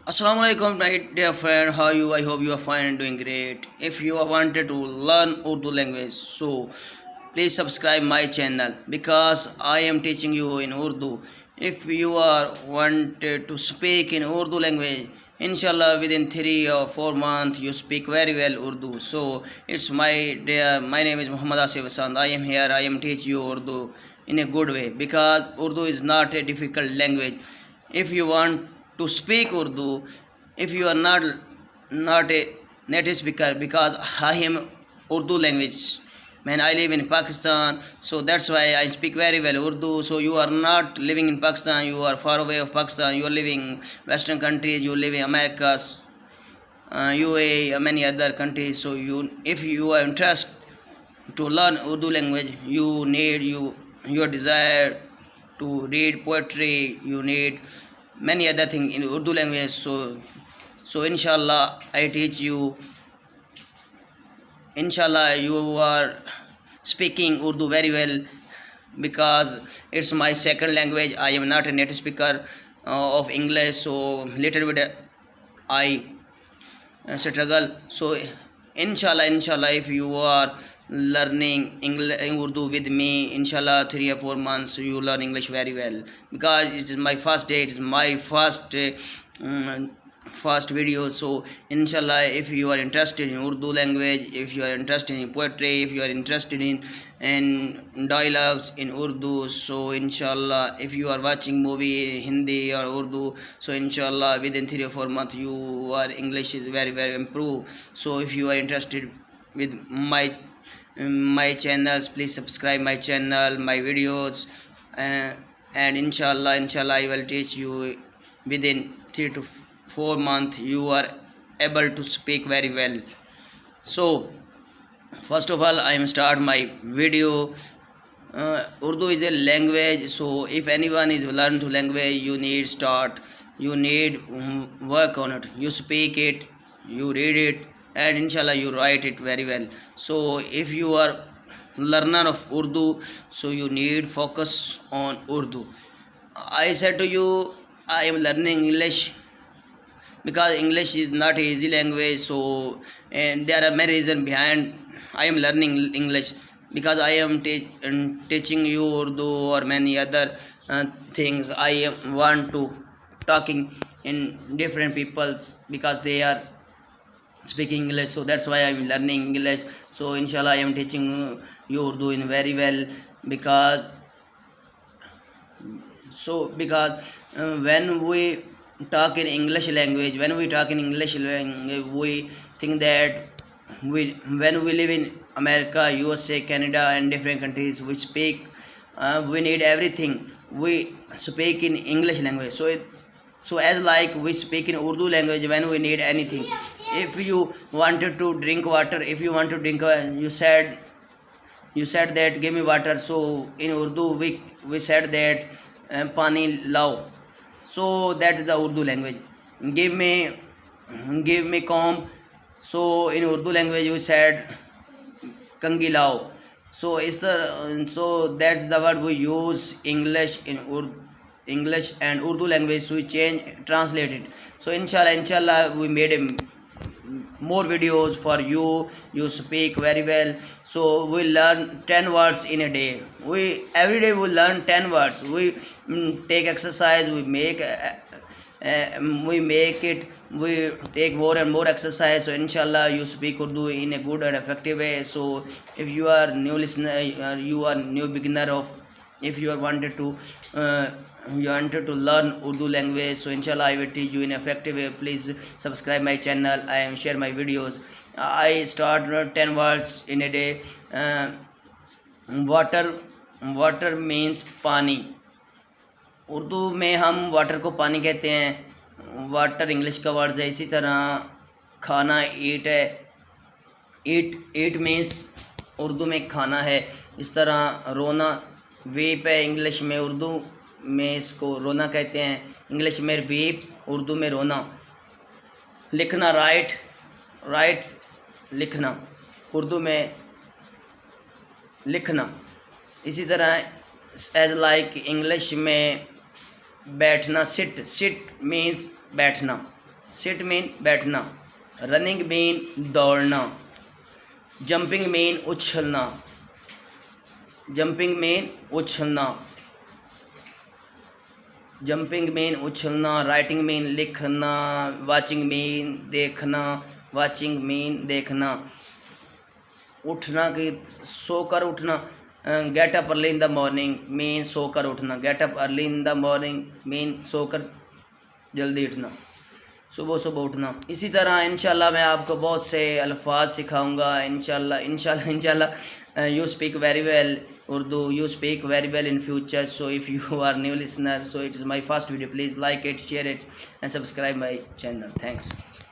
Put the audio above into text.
Assalamu alaikum, right dear friend. How are you? I hope you are fine and doing great. If you are wanted to learn Urdu language, so please subscribe my channel because I am teaching you in Urdu. If you are wanted to speak in Urdu language, inshallah within 3 or 4 months you speak very well Urdu. So it's my dear. My name is Muhammad Asif Hassan. I am here. I am teaching you Urdu in a good way because Urdu is not a difficult language. If you want to speak Urdu, if you are not a native speaker, because I am Urdu language. Man, I live in Pakistan, so that's why I speak very well Urdu. So you are not living in Pakistan, you are far away of Pakistan, you are living Western countries, you live in America, UAE, many other countries. So if you are interested to learn Urdu language, you need your desire to read poetry, you need many other things in Urdu language. So inshallah I teach you. Inshallah you are speaking Urdu very well because it's my second language. I am not a native speaker of English, so little bit I struggle. So inshallah if you are learning English Urdu with me, inshallah 3 or 4 months you learn English very well because it is my first day, it is my first video. So inshallah if you are interested in Urdu language, if you are interested in poetry, if you are interested in dialogues in Urdu, so inshallah if you are watching movie in Hindi or Urdu, so inshallah within 3 or 4 months your English is very improved. So if you are interested with my channels, please subscribe my channel, my videos, and inshallah I will teach you within 3 to 4 months you are able to speak very well. So first of all I am start my video. Urdu is a language, so if anyone is learn to language, you need work on it, you speak it, you read it, and inshallah you write it very well. So if you are learner of Urdu, so you need focus on Urdu. I said to you I am learning English because English is not easy language. So and there are many reasons behind I am learning English because I am teaching you Urdu or many other things. I want to talking in different peoples because they are speaking English, so that's why I'm learning English. So inshallah I am teaching you Urdu in very well because when we talk in English language, we think that when we live in America, USA, Canada, and different countries, we need everything. We speak in English language. So as like we speak in Urdu language when we need anything. If you wanted to drink water, if you want to drink, you said that give me water. So in Urdu we said that pani lao. So that's the Urdu language. Give me comb. So in Urdu language we said kangi lao. So that's the word we use English in English and Urdu language. We translate it. So inshallah we made more videos for you. You speak very well. So we learn 10 words in a day. We every day we learn 10 words. We take exercise. We take more and more exercise. So inshallah you speak Urdu in a good and effective way. So if you are new listener, you are new beginner of, if you are wanted to learn Urdu language, so inshallah I will teach you in effective way. Please subscribe my channel and share my videos. I start 10 words in a day. Water means पानी. उर्दू में हम water को पानी कहते हैं. Water English का word है. इसी तरह खाना ईट है. ईट मीन्स उर्दू में खाना है. इस तरह रोना वीप है इंग्लिश में, उर्दू में इसको रोना कहते हैं. इंग्लिश में वीप, उर्दू में रोना. लिखना राइट लिखना, उर्दू में लिखना. इसी तरह एज लाइक इंग्लिश में बैठना सिट मीन्स बैठना. सिट मीन बैठना, रनिंग मीन दौड़ना, जंपिंग मीन उछलना, जंपिंग मीन उछलना, जंपिंग मीन उछलना, राइटिंग मीन लिखना, वाचिंग मीन देखना, वाचिंग मीन देखना, उठना कि सोकर उठना, get up early in the morning mean सोकर उठना, get up early in the morning mean सोकर जल्दी उठना, सुबह सुबह उठना। इसी तरह इंशाल्लाह मैं आपको बहुत से अल्फाज सिखाऊंगा इंशाल्लाह इंशाल्लाह इंशाल्लाह। You speak very well Urdu, you speak very well in future. So if you are new listener, so it is my first video, please like it, share it and subscribe my channel. Thanks.